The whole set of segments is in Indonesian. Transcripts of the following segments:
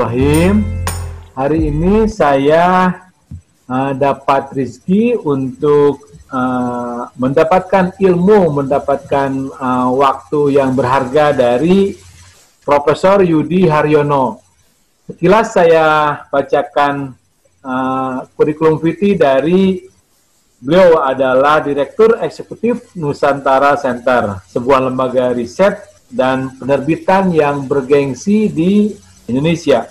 Bismillahirrahmanirrahim. Hari ini saya dapat rezeki untuk mendapatkan ilmu, mendapatkan waktu yang berharga dari Profesor Yudi Haryono. Sekilas saya bacakan kurikulum vitae dari beliau. Adalah Direktur Eksekutif Nusantara Center, sebuah lembaga riset dan penerbitan yang bergengsi di Indonesia.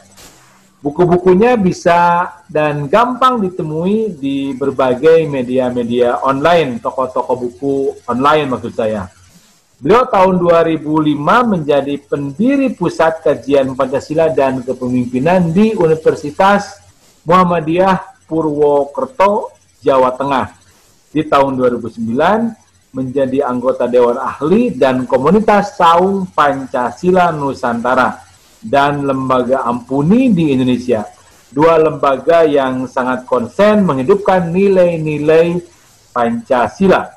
Buku-bukunya bisa dan gampang ditemui di berbagai media-media online, toko-toko buku online maksud saya. Beliau tahun 2005 menjadi pendiri Pusat Kajian Pancasila dan Kepemimpinan di Universitas Muhammadiyah Purwokerto, Jawa Tengah. Di tahun 2009 menjadi anggota Dewan Ahli dan Komunitas Saung Pancasila Nusantara dan Lembaga Ampuni di Indonesia. Dua lembaga yang sangat konsen menghidupkan nilai-nilai Pancasila.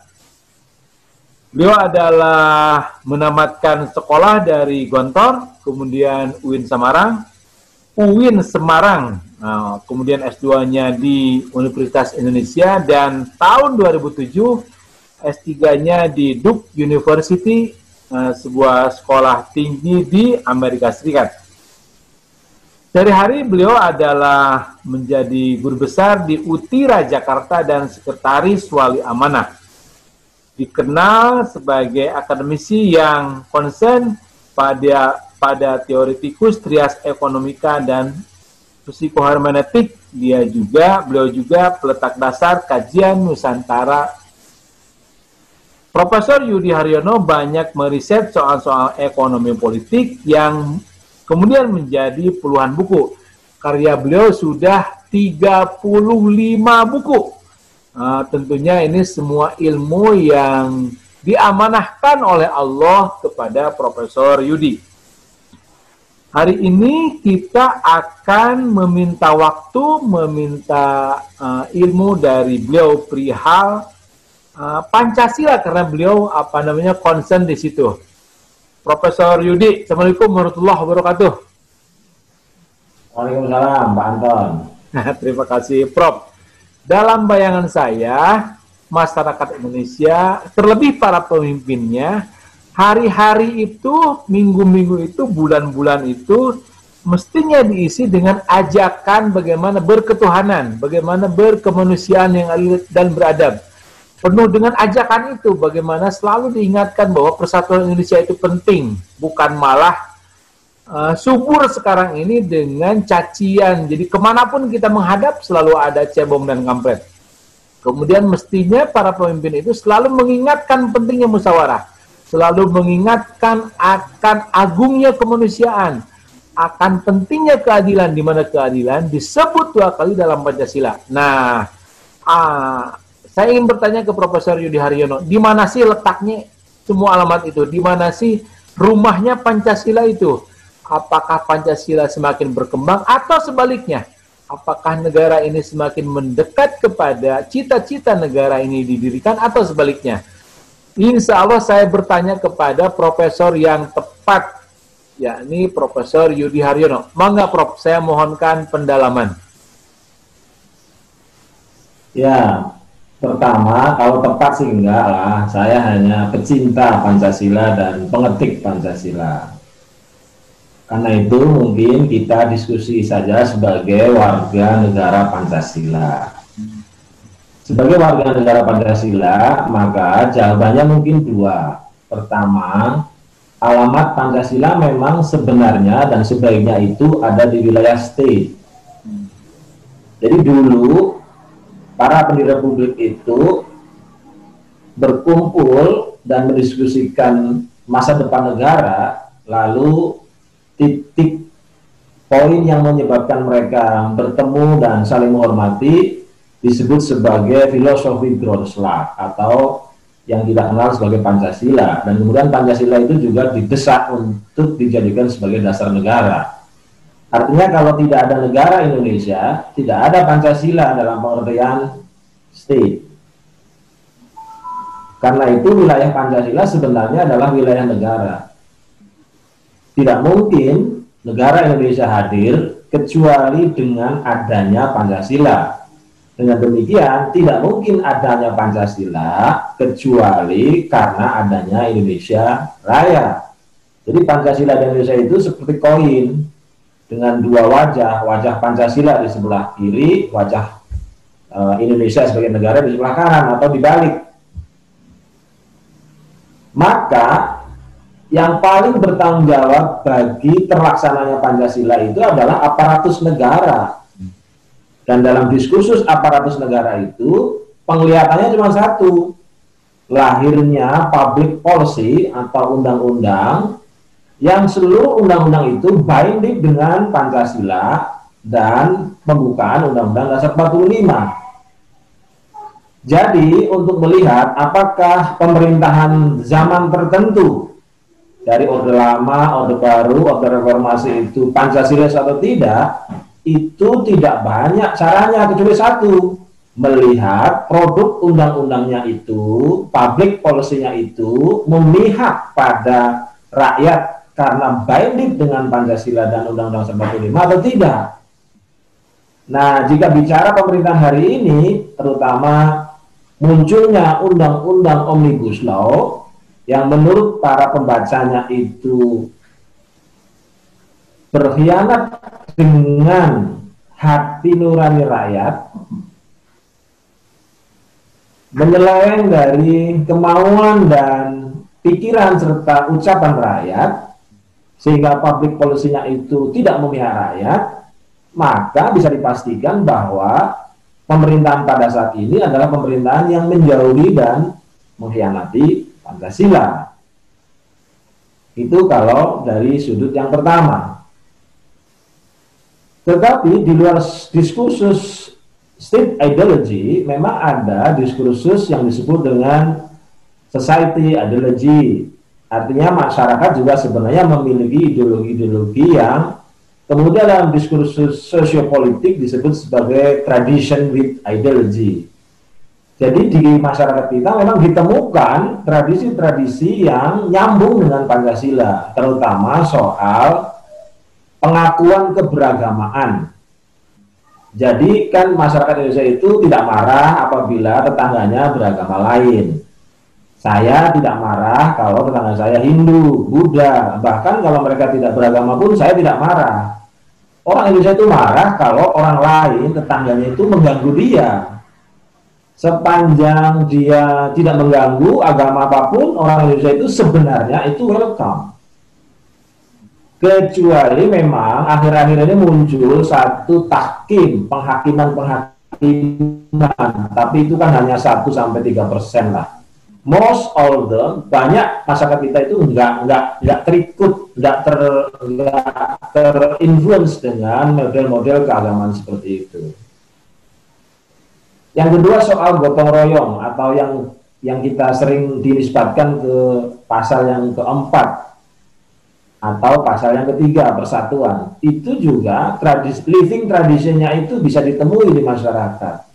Beliau adalah menamatkan sekolah dari Gontor, kemudian UIN Semarang, kemudian S2-nya di Universitas Indonesia, dan tahun 2007 S3-nya di Duke University, sebuah sekolah tinggi di Amerika Serikat. Sehari-hari beliau adalah menjadi guru besar di UTIRA Jakarta dan sekretaris wali amanah. Dikenal sebagai akademisi yang konsen pada teoretikus trias ekonomika dan psikohermeneutik. Beliau juga peletak dasar kajian Nusantara. Profesor Yudi Haryono banyak meriset soal-soal ekonomi politik yang kemudian menjadi puluhan buku. Karya beliau sudah 35 buku. Tentunya ini semua ilmu yang diamanahkan oleh Allah kepada Profesor Yudi. Hari ini kita akan meminta ilmu dari beliau perihal Pancasila, karena beliau konsen di situ. Profesor Yudi, Assalamualaikum warahmatullahi wabarakatuh. Waalaikumsalam, Pak Anton. Terima kasih, Prof. Dalam bayangan saya, masyarakat Indonesia, terlebih para pemimpinnya, hari-hari itu, minggu-minggu itu, bulan-bulan itu, mestinya diisi dengan ajakan bagaimana berketuhanan, bagaimana berkemanusiaan yang adil dan beradab. Penuh dengan ajakan itu, bagaimana selalu diingatkan bahwa persatuan Indonesia itu penting, bukan malah subur sekarang ini dengan cacian. Jadi kemanapun kita menghadap selalu ada cebong dan kampret. Kemudian mestinya para pemimpin itu selalu mengingatkan pentingnya musyawarah, selalu mengingatkan akan agungnya kemanusiaan, akan pentingnya keadilan, di mana keadilan disebut 2 kali dalam Pancasila. Nah, saya ingin bertanya ke Profesor Yudi Haryono, di mana sih letaknya semua alamat itu? Di mana sih rumahnya Pancasila itu? Apakah Pancasila semakin berkembang atau sebaliknya? Apakah negara ini semakin mendekat kepada cita-cita negara ini didirikan atau sebaliknya? Insya Allah saya bertanya kepada profesor yang tepat, yakni Profesor Yudi Haryono. Mangga Prof, saya mohonkan pendalaman. Ya, pertama, kalau tepat sih enggak lah. Saya hanya pecinta Pancasila dan pengetik Pancasila. Karena itu mungkin kita diskusi saja sebagai warga negara Pancasila. Sebagai warga negara Pancasila, maka jawabannya mungkin 2. Pertama, alamat Pancasila memang sebenarnya dan sebaiknya itu ada di wilayah state. Jadi dulu para pendiri republik itu berkumpul dan mendiskusikan masa depan negara, lalu titik poin yang menyebabkan mereka bertemu dan saling menghormati disebut sebagai filosofi ground slug atau yang tidak kenal sebagai Pancasila. Dan kemudian Pancasila itu juga didesak untuk dijadikan sebagai dasar negara. Artinya kalau tidak ada negara Indonesia, tidak ada Pancasila dalam pengertian state. Karena itu wilayah Pancasila sebenarnya adalah wilayah negara. Tidak mungkin negara Indonesia hadir kecuali dengan adanya Pancasila. Dengan demikian, tidak mungkin adanya Pancasila kecuali karena adanya Indonesia Raya. Jadi Pancasila dan Indonesia itu seperti koin dengan dua wajah, wajah Pancasila di sebelah kiri, wajah Indonesia sebagai negara di sebelah kanan atau dibalik. Maka yang paling bertanggung jawab bagi terlaksananya Pancasila itu adalah aparatus negara. Dan dalam diskursus aparatus negara itu, penglihatannya cuma satu, lahirnya public policy atau undang-undang yang seluruh undang-undang itu binding dengan Pancasila dan pembukaan Undang-Undang Dasar 45. Jadi untuk melihat apakah pemerintahan zaman tertentu dari Orde Lama, Orde Baru, Orde Reformasi itu Pancasila atau tidak, itu tidak banyak caranya kecuali satu, melihat produk undang-undangnya itu, public policy-nya itu memihak pada rakyat karena binding dengan Pancasila dan Undang-Undang 45 atau tidak. Nah, jika bicara pemerintahan hari ini, terutama munculnya Undang-Undang Omnibus Law yang menurut para pembacanya itu berkhianat dengan hati nurani rakyat, menyeleweng dari kemauan dan pikiran serta ucapan rakyat, sehingga public policy-nya itu tidak memihak rakyat, maka bisa dipastikan bahwa pemerintahan pada saat ini adalah pemerintahan yang menjauhi dan mengkhianati Pancasila. Itu kalau dari sudut yang pertama. Tetapi di luar diskursus state ideology, memang ada diskursus yang disebut dengan society ideology. Artinya masyarakat juga sebenarnya memiliki ideologi-ideologi yang kemudian dalam diskursus sosiopolitik disebut sebagai tradition with ideology. Jadi di masyarakat kita memang ditemukan tradisi-tradisi yang nyambung dengan Pancasila, terutama soal pengakuan keberagamaan. Jadi kan masyarakat Indonesia itu tidak marah apabila tetangganya beragama lain. Saya tidak marah kalau tetangga saya Hindu, Buddha, bahkan kalau mereka tidak beragama pun saya tidak marah. Orang Indonesia itu marah kalau orang lain, tetangganya itu mengganggu dia. Sepanjang dia tidak mengganggu agama apapun, orang Indonesia itu sebenarnya itu welcome. Kecuali memang akhir-akhir ini muncul satu tahkim, penghakiman, tapi itu kan hanya 1-3% lah. Most all the banyak masyarakat kita itu nggak terikut, nggak terinfluence dengan model-model keagamaan seperti itu. Yang kedua soal gotong royong atau yang kita sering dinisbatkan ke pasal yang keempat atau pasal yang ketiga, persatuan, itu juga living tradisinya itu bisa ditemui di masyarakat.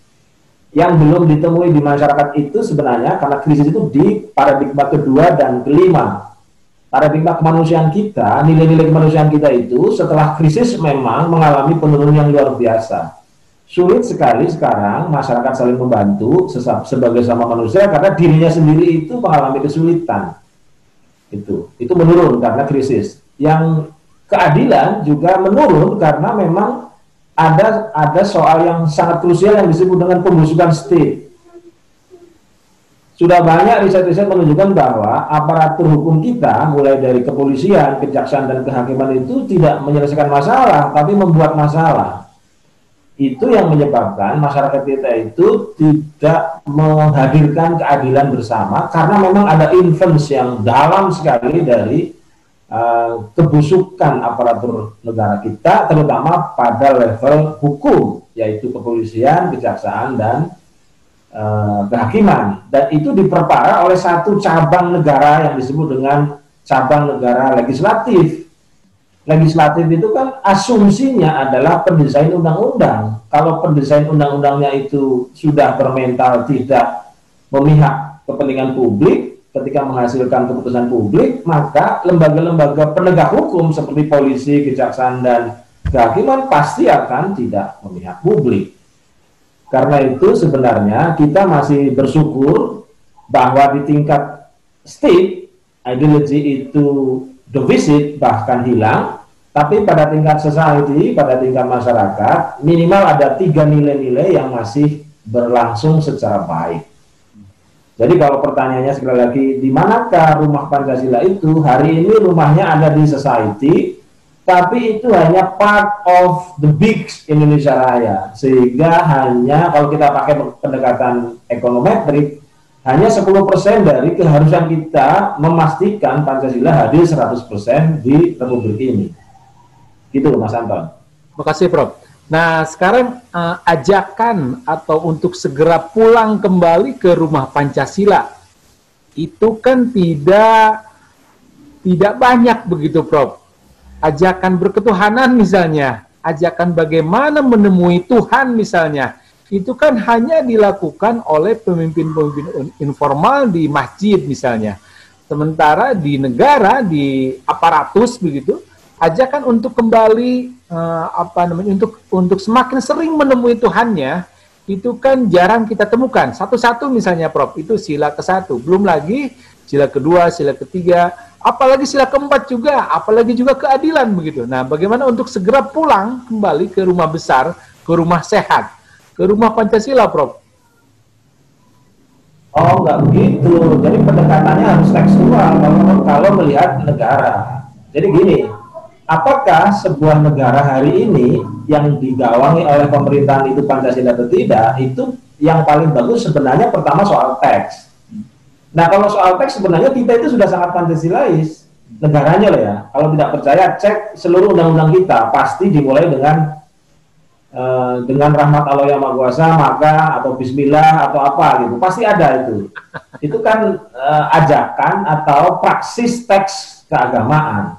Yang belum ditemui di masyarakat itu sebenarnya karena krisis itu di paradigma kedua dan kelima. Paradigma kemanusiaan kita, nilai-nilai kemanusiaan kita itu setelah krisis memang mengalami penurunan yang luar biasa. Sulit sekali sekarang masyarakat saling membantu sebagai sama manusia karena dirinya sendiri itu mengalami kesulitan. Itu menurun karena krisis. Yang keadilan juga menurun karena memang ada soal yang sangat krusial yang disebut dengan pembusukan state. Sudah banyak riset-riset menunjukkan bahwa aparatur hukum kita mulai dari kepolisian, kejaksaan dan kehakiman itu tidak menyelesaikan masalah tapi membuat masalah. Itu yang menyebabkan masyarakat kita itu tidak menghadirkan keadilan bersama karena memang ada influence yang dalam sekali dari kebusukan aparatur negara kita, terutama pada level hukum, yaitu kepolisian, kejaksaan, dan kehakiman. Dan itu diperparah oleh satu cabang negara yang disebut dengan cabang negara legislatif. Legislatif itu kan asumsinya adalah pendesain undang-undang. Kalau pendesain undang-undangnya itu sudah bermental tidak memihak kepentingan publik, ketika menghasilkan keputusan publik, maka lembaga-lembaga penegak hukum seperti polisi, kejaksaan, dan kehakiman pasti akan tidak memihak publik. Karena itu sebenarnya kita masih bersyukur bahwa di tingkat state, ideologi itu defisit bahkan hilang, tapi pada tingkat society, pada tingkat masyarakat, minimal ada 3 nilai-nilai yang masih berlangsung secara baik. Jadi kalau pertanyaannya sekali lagi, di manakah rumah Pancasila itu? Hari ini rumahnya ada di society, tapi itu hanya part of the big Indonesia Raya. Sehingga hanya, kalau kita pakai pendekatan ekonometrik, hanya 10% dari keharusan kita memastikan Pancasila hadir 100% di Republik ini. Gitu Mas Anton. Terima kasih Prof. Nah sekarang ajakan atau untuk segera pulang kembali ke rumah Pancasila itu kan tidak banyak begitu Prof. Ajakan berketuhanan misalnya, ajakan bagaimana menemui Tuhan misalnya, itu kan hanya dilakukan oleh pemimpin-pemimpin informal di masjid misalnya. Sementara di negara, di aparatus begitu, ajakan untuk kembali untuk semakin sering menemui Tuhannya itu kan jarang kita temukan. Satu-satu misalnya Prof, itu sila ke-1, belum lagi sila kedua, sila ketiga, apalagi sila keempat juga, apalagi juga keadilan begitu. Nah, bagaimana untuk segera pulang kembali ke rumah besar, ke rumah sehat, ke rumah Pancasila, Prof? Oh, nggak begitu. Jadi pendekatannya harus tekstual kalau melihat negara. Jadi gini, apakah sebuah negara hari ini yang digawangi oleh pemerintahan itu Pancasila atau tidak, itu yang paling bagus sebenarnya pertama soal teks. Nah, kalau soal teks sebenarnya kita itu sudah sangat Pancasilais negaranya loh ya. Kalau tidak percaya, cek seluruh undang-undang kita, pasti dimulai dengan rahmat Allah yang Maha Kuasa, maka atau Bismillah atau apa gitu, pasti ada itu. Itu kan ajakan atau praksis teks keagamaan.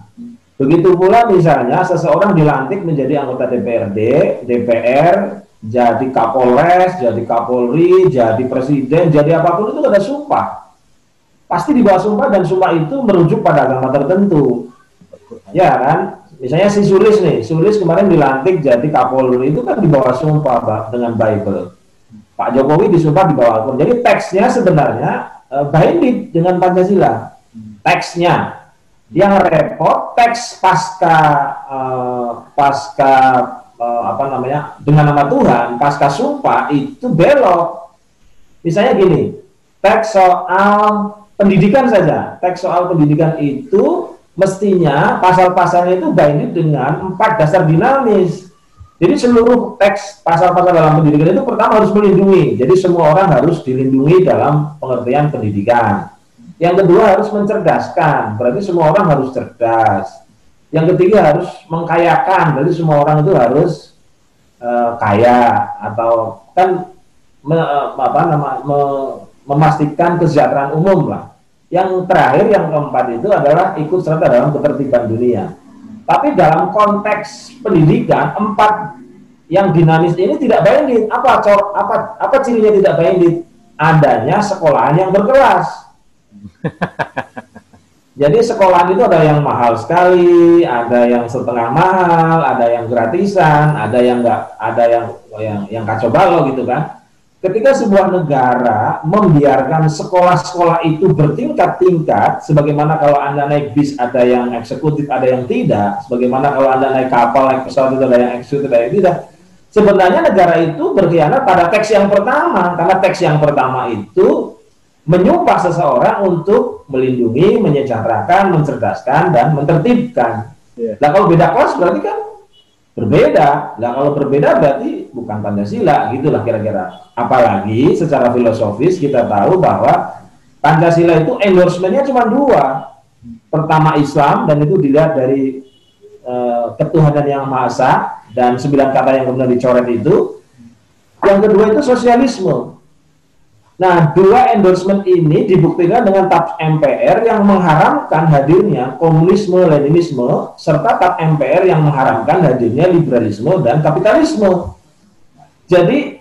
Begitu pula misalnya seseorang dilantik menjadi anggota DPRD, DPR, jadi Kapolres, jadi Kapolri, jadi Presiden, jadi apapun itu ada sumpah. Pasti di bawah sumpah, dan sumpah itu merujuk pada agama tertentu. Ya kan? Misalnya si Sulis nih, Sulis kemarin dilantik jadi Kapolri, itu kan di bawah sumpah dengan Bible. Pak Jokowi disumpah di bawah Al-Quran. Jadi teksnya sebenarnya binding dengan Pancasila. Teksnya. Yang repot teks dengan nama Tuhan, pasca sumpah itu belok. Misalnya gini, teks soal pendidikan saja, teks soal pendidikan itu mestinya pasal-pasalnya itu binding dengan 4 dasar dinamis. Jadi seluruh teks pasal-pasal dalam pendidikan itu pertama harus melindungi. Jadi semua orang harus dilindungi dalam pengertian pendidikan. Yang kedua harus mencerdaskan, berarti semua orang harus cerdas. Yang ketiga harus mengkayakan, berarti semua orang itu harus kaya, atau kan memastikan kesejahteraan umum lah. Yang terakhir, yang keempat itu adalah ikut serta dalam ketertiban dunia. Tapi dalam konteks pendidikan, 4 yang dinamis ini tidak binding. Apa cirinya tidak binding? Adanya sekolahan yang berkelas. Jadi sekolahan itu ada yang mahal sekali, ada yang setengah mahal, ada yang gratisan, ada yang enggak, ada yang kacau balau gitu kan. Ketika sebuah negara membiarkan sekolah-sekolah itu bertingkat-tingkat, sebagaimana kalau Anda naik bis ada yang eksekutif, ada yang tidak, sebagaimana kalau Anda naik kapal, naik pesawat itu ada yang eksekutif, ada yang tidak. Sebenarnya negara itu berkhianat pada teks yang pertama, karena teks yang pertama itu menyumpah seseorang untuk melindungi, menyejahterakan, mencerdaskan, dan mentertibkan. Nah kalau beda kelas berarti kan berbeda. Nah kalau berbeda berarti bukan Pancasila, gitulah kira-kira. Apalagi secara filosofis kita tahu bahwa Pancasila itu endorsement-nya cuma 2. Pertama Islam, dan itu dilihat dari ketuhanan yang Maha Esa, dan 9 kata yang kemudian dicoret itu. Yang kedua itu sosialisme. Nah, 2 endorsement ini dibuktikan dengan TAP MPR yang mengharamkan hadirnya komunisme, Leninisme, serta TAP MPR yang mengharamkan hadirnya liberalisme dan kapitalisme. Jadi,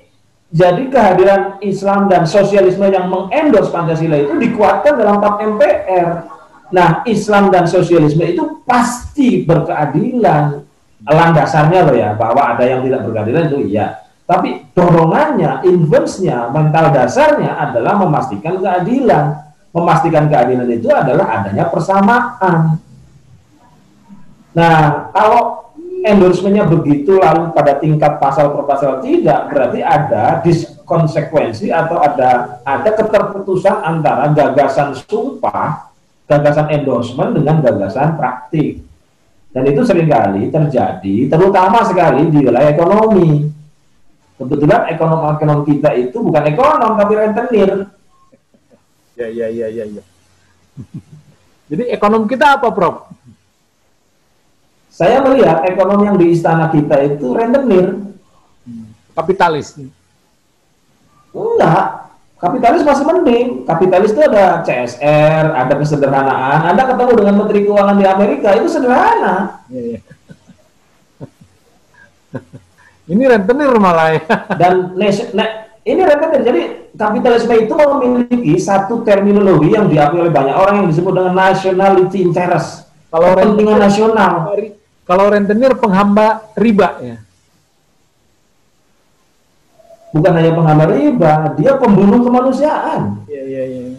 Jadi kehadiran Islam dan sosialisme yang mengendorse Pancasila itu dikuatkan dalam tap MPR. Nah, Islam dan sosialisme itu pasti berkeadilan. Landasannya loh ya, bahwa ada yang tidak berkeadilan itu iya. Tapi dorongannya, influence-nya, mental dasarnya adalah memastikan keadilan. Memastikan keadilan itu adalah adanya persamaan. Nah, kalau endorsementnya begitu lalu pada tingkat pasal per pasal tidak, berarti ada diskonsekuensi atau ada keterputusan antara gagasan sumpah, gagasan endorsement dengan gagasan praktik. Dan itu seringkali terjadi, terutama sekali di wilayah ekonomi. Kebetulan ekonom kita itu bukan ekonom tapi rentenir. Ya. Jadi ekonom kita apa, Prof? Saya melihat ekonomi yang di istana kita itu rentenir. Kapitalis. Enggak. Kapitalis masih mending. Kapitalis itu ada CSR, ada kesederhanaan. Anda ketemu dengan Menteri Keuangan di Amerika, itu sederhana. Ya. Ini rentenir malah ya. Dan ini rentenir. Jadi kapitalisme itu memiliki satu terminologi yang diakui oleh banyak orang yang disebut dengan nationality interest. Kalau kepentingan nasional. Kalau rentenir penghamba riba ya. Bukan hanya penghamba riba, dia pembunuh kemanusiaan. Iya.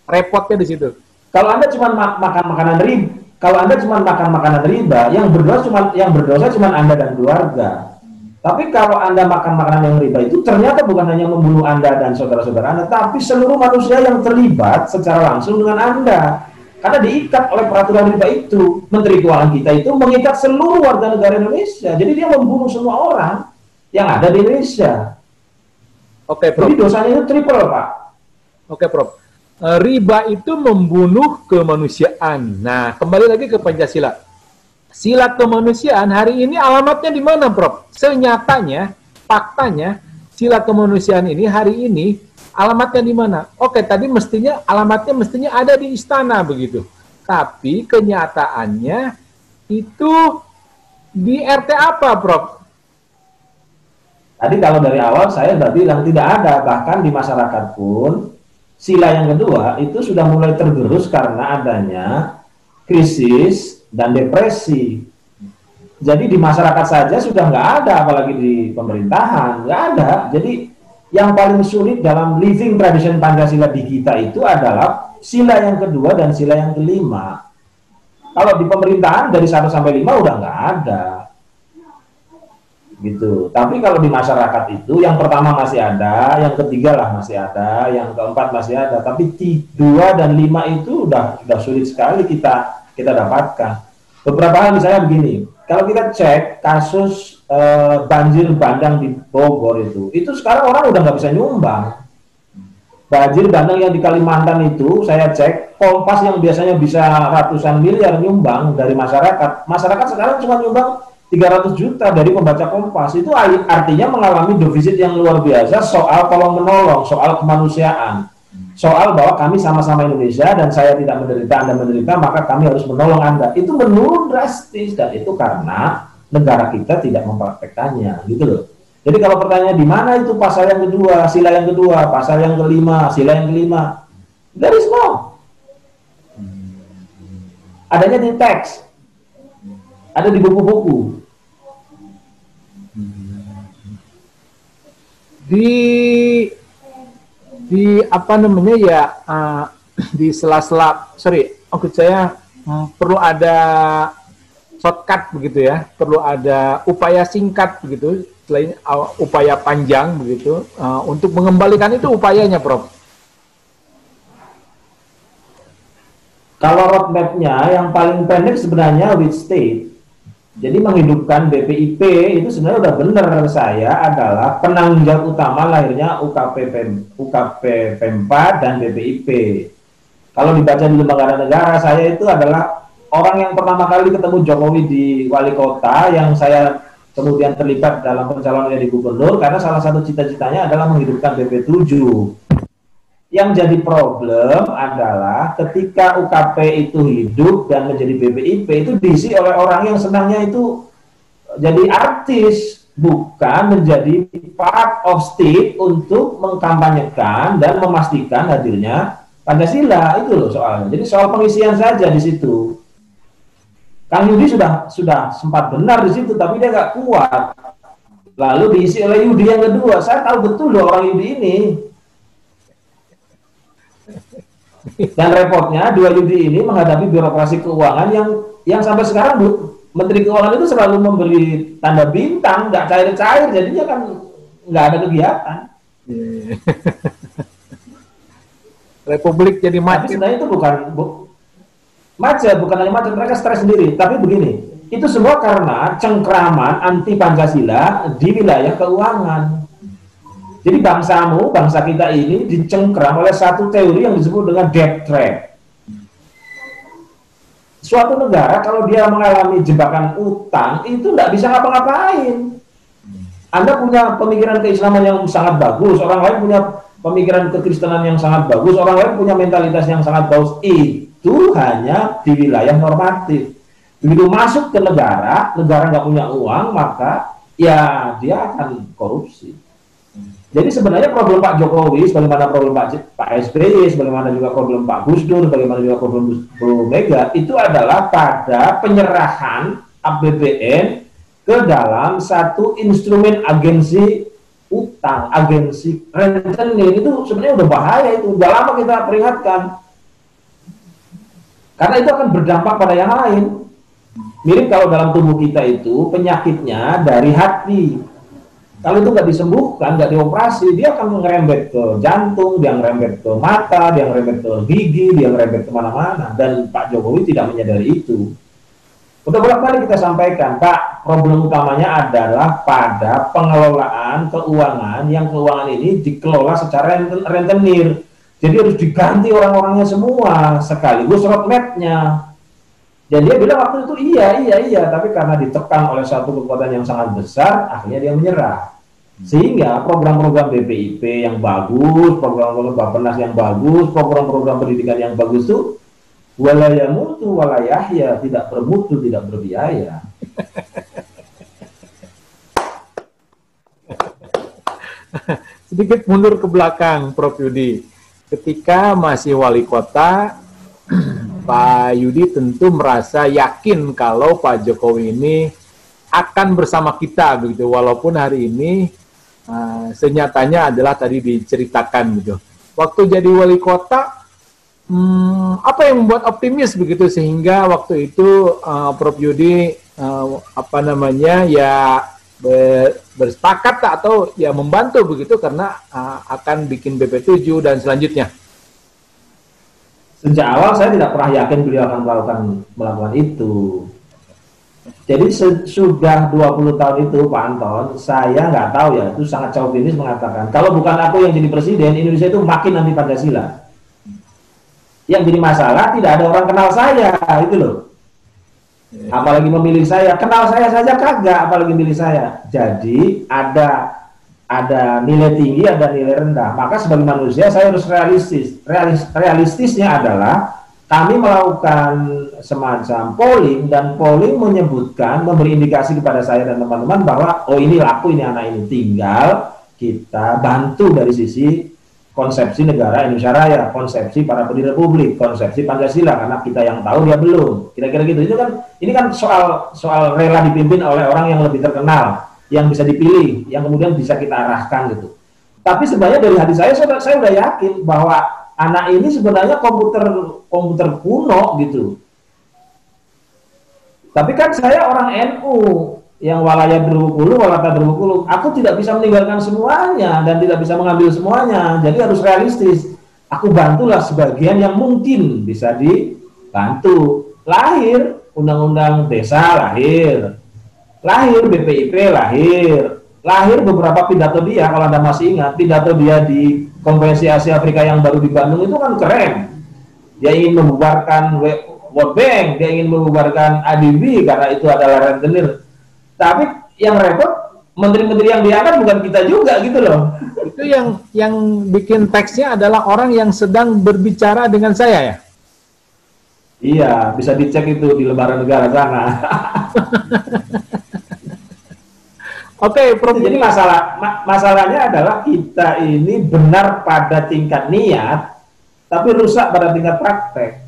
Repotnya di situ. Kalau Anda cuma makan makanan riba, yang berdosa cuma Anda dan keluarga. Tapi kalau Anda makan makanan yang riba itu ternyata bukan hanya membunuh Anda dan saudara-saudara Anda, tapi seluruh manusia yang terlibat secara langsung dengan Anda. Karena diikat oleh peraturan riba itu. Menteri Keuangan kita itu mengikat seluruh warga negara Indonesia. Jadi dia membunuh semua orang yang ada di Indonesia. Oke, Prof. Jadi dosanya itu triple, Pak. Oke, Prof. Riba itu membunuh kemanusiaan. Nah, kembali lagi ke Pancasila. Sila kemanusiaan hari ini alamatnya di mana, Prof? Senyatanya, faktanya, sila kemanusiaan ini hari ini alamatnya di mana? Oke, tadi alamatnya ada di istana begitu. Tapi kenyataannya itu di RT apa, Prof? Tadi kalau dari awal saya sudah bilang tidak ada, bahkan di masyarakat pun sila yang kedua itu sudah mulai tergerus karena adanya krisis dan depresi. Jadi di masyarakat saja sudah nggak ada, apalagi di pemerintahan nggak ada. Jadi yang paling sulit dalam living tradition Pancasila di kita itu adalah sila yang kedua dan sila yang kelima. Kalau di pemerintahan dari 1 sampai 5 udah nggak ada. Gitu. Tapi kalau di masyarakat itu yang pertama masih ada, yang ketiga lah masih ada, yang keempat masih ada. Tapi 2 dan 5 itu udah sulit sekali kita dapatkan. Beberapa hal misalnya begini, kalau kita cek kasus banjir bandang di Bogor itu sekarang orang udah nggak bisa nyumbang. Banjir bandang yang di Kalimantan itu saya cek, Kompas yang biasanya bisa ratusan miliar nyumbang dari masyarakat sekarang cuma nyumbang 300 juta dari pembaca Kompas. Itu artinya mengalami defisit yang luar biasa soal tolong menolong, soal kemanusiaan, soal bahwa kami sama-sama Indonesia dan saya tidak menderita, Anda menderita, maka kami harus menolong Anda. Itu menurun drastis dan itu karena negara kita tidak mempraktekkannya, gitu loh. Jadi kalau pertanyaan di mana itu pasal yang kedua, sila yang kedua, pasal yang kelima, sila yang kelima, there is no. Adanya di teks, ada di buku-buku. Di apa namanya ya, di sela-sela, maksud saya perlu ada shortcut begitu ya, perlu ada upaya singkat begitu, selain upaya panjang begitu, untuk mengembalikan itu upayanya, Prof. Kalau roadmap-nya yang paling pendek sebenarnya with state. Jadi menghidupkan BPIP itu sebenarnya udah benar saya adalah penanggung jawab utama lahirnya UKP Pempa dan BPIP. Kalau dibaca di lembaga negara, saya itu adalah orang yang pertama kali ketemu Jokowi di wali kota, yang saya kemudian terlibat dalam pencalonannya di gubernur, karena salah satu cita-citanya adalah menghidupkan BP7. Yang jadi problem adalah ketika UKP itu hidup dan menjadi BPIP itu diisi oleh orang yang senangnya itu jadi artis. bukan menjadi part of state untuk mengkampanyekan dan memastikan hadirnya Pancasila. Itu loh soalnya. Jadi soal pengisian saja di situ. Kang Yudi sudah sempat benar di situ, tapi dia nggak kuat. Lalu diisi oleh Yudi yang kedua. Saya tahu betul loh orang Yudi ini. Dan repotnya dua Yudi ini menghadapi birokrasi keuangan yang sampai sekarang Menteri Keuangan itu selalu memberi tanda bintang, nggak cair-cair, jadinya kan nggak ada kegiatan. Republik jadi macet. Sebenarnya itu bukan hanya macet, mereka stres sendiri. Tapi begini, itu semua karena cengkraman anti Pancasila di wilayah keuangan. Jadi bangsa kita ini dicengkram oleh satu teori yang disebut dengan debt trap. Suatu negara kalau dia mengalami jebakan utang itu nggak bisa ngapa-ngapain. Anda punya pemikiran keislaman yang sangat bagus, orang lain punya pemikiran kekristenan yang sangat bagus, orang lain punya mentalitas yang sangat bagus. Itu hanya di wilayah normatif. Begitu masuk ke negara nggak punya uang, maka ya dia akan korupsi. Jadi sebenarnya problem Pak Jokowi, sebagaimana problem Pak SBY, sebagaimana juga problem Pak Gus Dur, sebagaimana juga problem Bu Mega, itu adalah pada penyerahan APBN ke dalam satu instrumen agensi utang, agensi rentenir. Itu sebenarnya udah bahaya, itu udah lama kita peringatkan. Karena itu akan berdampak pada yang lain. Mirip kalau dalam tubuh kita itu penyakitnya dari hati. Kalau itu nggak disembuhkan, nggak dioperasi, dia akan ngerembet ke jantung, dia ngerembet ke mata, dia ngerembet ke gigi, dia ngerembet kemana-mana. Dan Pak Jokowi tidak menyadari itu. Udah bolak-balik kita sampaikan, Pak, problem utamanya adalah pada pengelolaan keuangan, yang keuangan ini dikelola secara rentenir. Jadi harus diganti orang-orangnya semua, sekaligus roadmap-nya. Dan dia bilang waktu itu iya, tapi karena ditekan oleh satu kekuatan yang sangat besar, akhirnya dia menyerah. Sehingga program-program BPIP yang bagus, program-program Bappenas yang bagus, program-program pendidikan yang bagus itu walaya mutu walayahya, tidak bermutu, tidak berbiaya. Sedikit mundur ke belakang, Prof. Yudi. Ketika masih wali kota, Pak Yudi tentu merasa yakin kalau Pak Jokowi ini akan bersama kita, begitu. Walaupun hari ini senyatanya adalah tadi diceritakan, gitu. Waktu jadi wali kota, apa yang membuat optimis begitu sehingga waktu itu Prof. Yudi bersepakat atau ya membantu begitu karena akan bikin BP7 dan selanjutnya. Sejak awal saya tidak pernah yakin beliau akan melakukan itu. Jadi sudah 20 tahun itu Pak Anton, saya nggak tahu ya, itu sangat chauvinis mengatakan kalau bukan aku yang jadi presiden, Indonesia itu makin anti Pancasila. Yang jadi masalah tidak ada orang kenal saya, itu loh. Apalagi memilih saya, kenal saya saja kagak, apalagi milih saya. Jadi ada nilai tinggi, ada nilai rendah. Maka sebagai manusia saya harus realistis. Realistisnya adalah kami melakukan semacam polling, dan polling menyebutkan, memberi indikasi kepada saya dan teman-teman bahwa oh ini laku, ini anak ini. Tinggal kita bantu dari sisi konsepsi negara Indonesia Raya, konsepsi para pendiri republik, konsepsi Pancasila, karena kita yang tahu dia belum. Kira-kira gitu. Ini kan soal rela dipimpin oleh orang yang lebih terkenal, yang bisa dipilih, yang kemudian bisa kita arahkan gitu. Tapi sebenarnya dari hati saya sudah yakin bahwa anak ini sebenarnya komputer kuno gitu. Tapi kan saya orang NU yang walaya berwukulu, walata berwukulu. Aku tidak bisa meninggalkan semuanya dan tidak bisa mengambil semuanya. Jadi harus realistis. Aku bantulah sebagian yang mungkin bisa dibantu. Lahir Undang-Undang Desa, lahir BPIP, lahir beberapa pidato dia. Kalau Anda masih ingat, pidato dia di Konferensi Asia Afrika yang baru di Bandung itu kan keren. Dia ingin membubarkan World Bank, dia ingin membubarkan ADB karena itu adalah rentenir. Tapi yang repot, menteri-menteri yang diangkat bukan kita juga gitu loh. Itu yang bikin teksnya adalah orang yang sedang berbicara dengan saya ya? Iya, bisa dicek itu di lembaran negara sana. Oke, Prof. Jadi masalahnya adalah kita ini benar pada tingkat niat, tapi rusak pada tingkat praktek.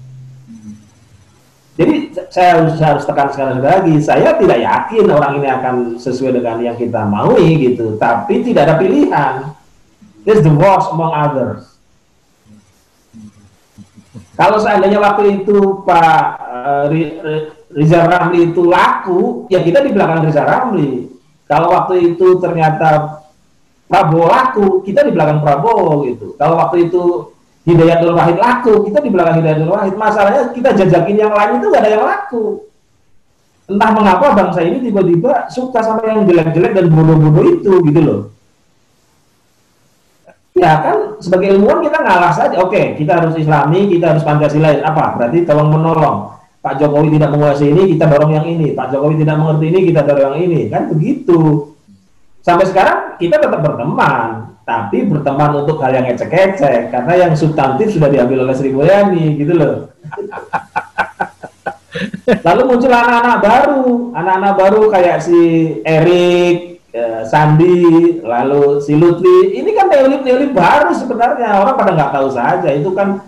Jadi saya harus tekan sekali lagi, saya tidak yakin orang ini akan sesuai dengan yang kita maui gitu, tapi tidak ada pilihan. This the worst among others. Kalau seandainya waktu itu Pak Rizal Ramli itu laku, ya kita di belakang Rizal Ramli. Kalau waktu itu ternyata Prabowo laku, kita di belakang Prabowo gitu. Kalau waktu itu Hidayat Nur Wahid laku, kita di belakang Hidayat Nur Wahid. Masalahnya kita jajakin yang lain itu gak ada yang laku. Entah mengapa bangsa ini tiba-tiba suka sama yang jelek-jelek dan bodoh-bodoh itu gitu loh. Ya kan sebagai ilmuwan kita ngalah saja. Oke, kita harus Islami, kita harus Pancasila. Apa? Berarti tolong menolong. Pak Jokowi tidak menguasai ini, kita dorong yang ini. Pak Jokowi tidak mengerti ini, kita dorong yang ini. Kan begitu. Sampai sekarang kita tetap berteman, tapi berteman untuk hal yang ecek-ecek. Karena yang substantif sudah diambil oleh Sri Mulyani, gitu loh. Lalu muncul anak-anak baru kayak si Erik, Sandi, lalu si Lutfi. Ini kan neolib baru sebenarnya. Orang pada nggak tahu saja. Itu kan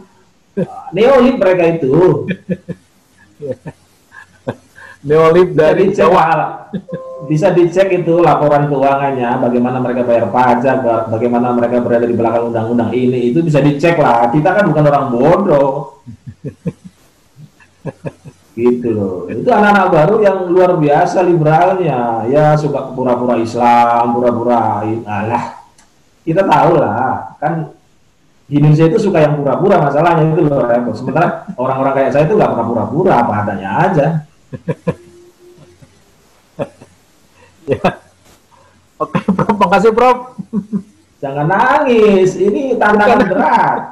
neolib mereka itu. Neolib dari Jawa. Bisa dicek itu laporan keuangannya, bagaimana mereka bayar pajak, bagaimana mereka berada di belakang undang-undang ini, itu bisa dicek lah. Kita kan bukan orang bodoh. Gitu loh. Itu anak-anak baru yang luar biasa liberalnya. Ya suka pura-pura Islam, pura-pura alah. Kita tahu lah, kan di Indonesia itu suka yang pura-pura, masalahnya itu loh repot. Sementara orang-orang kayak saya itu nggak pernah pura-pura, apa adanya aja. Ya. Oke, Prof. Makasih, Prof. Jangan nangis, ini tantangan berat.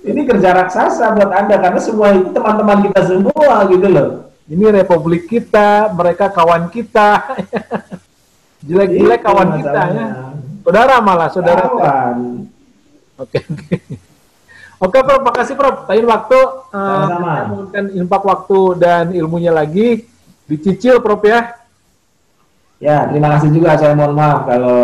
Ini kerja raksasa buat Anda, karena semua itu teman-teman kita semua gitu loh. Ini republik kita, mereka kawan kita. Jelek-jelek kawan kita ya. Saudara malah, saudara. Kawan. Oke. Oke, Prof. Makasih, Prof. Lain waktu, Sama-sama. saya menggunakan infak waktu dan ilmunya lagi. Dicicil, Prof ya. Ya, terima kasih juga. Saya mohon maaf kalau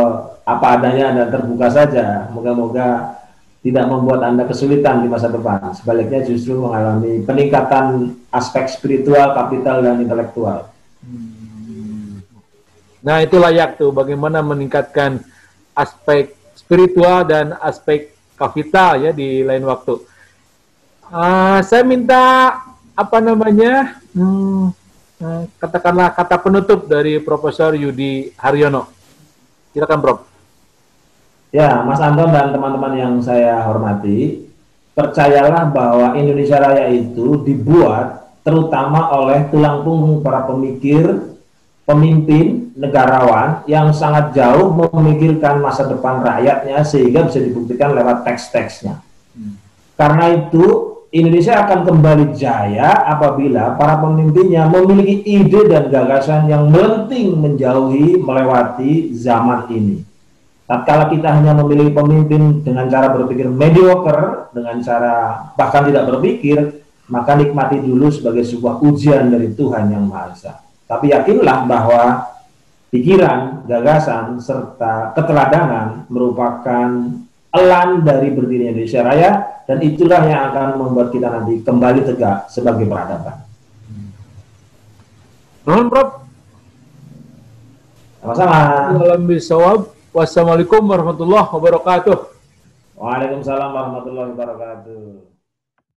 apa adanya dan terbuka saja. Moga-moga tidak membuat Anda kesulitan di masa depan. Sebaliknya justru mengalami peningkatan aspek spiritual, kapital, dan intelektual. Nah, itu layak tuh. Bagaimana meningkatkan aspek spiritual dan aspek kapital ya di lain waktu. Saya minta apa namanya, katakanlah kata penutup dari Profesor Yudi Haryono. Silakan, Prof. Ya, Mas Anton dan teman-teman yang saya hormati, percayalah bahwa Indonesia Raya itu dibuat terutama oleh tulang punggung para pemikir, pemimpin, negarawan yang sangat jauh memikirkan masa depan rakyatnya sehingga bisa dibuktikan lewat teks-teksnya. Karena itu Indonesia akan kembali jaya apabila para pemimpinnya memiliki ide dan gagasan yang melenting menjauhi melewati zaman ini. Tatkala kita hanya memilih pemimpin dengan cara berpikir mediocre, dengan cara bahkan tidak berpikir, maka nikmati dulu sebagai sebuah ujian dari Tuhan Yang Maha Esa. Tapi yakinlah bahwa pikiran, gagasan, serta keteladanan merupakan elan dari berdirinya Indonesia Raya, dan itulah yang akan membuat kita nanti kembali tegak sebagai peradaban. Nuhun, Prof. Sama-sama. Wassalamualaikum warahmatullahi wabarakatuh. Waalaikumsalam warahmatullahi wabarakatuh.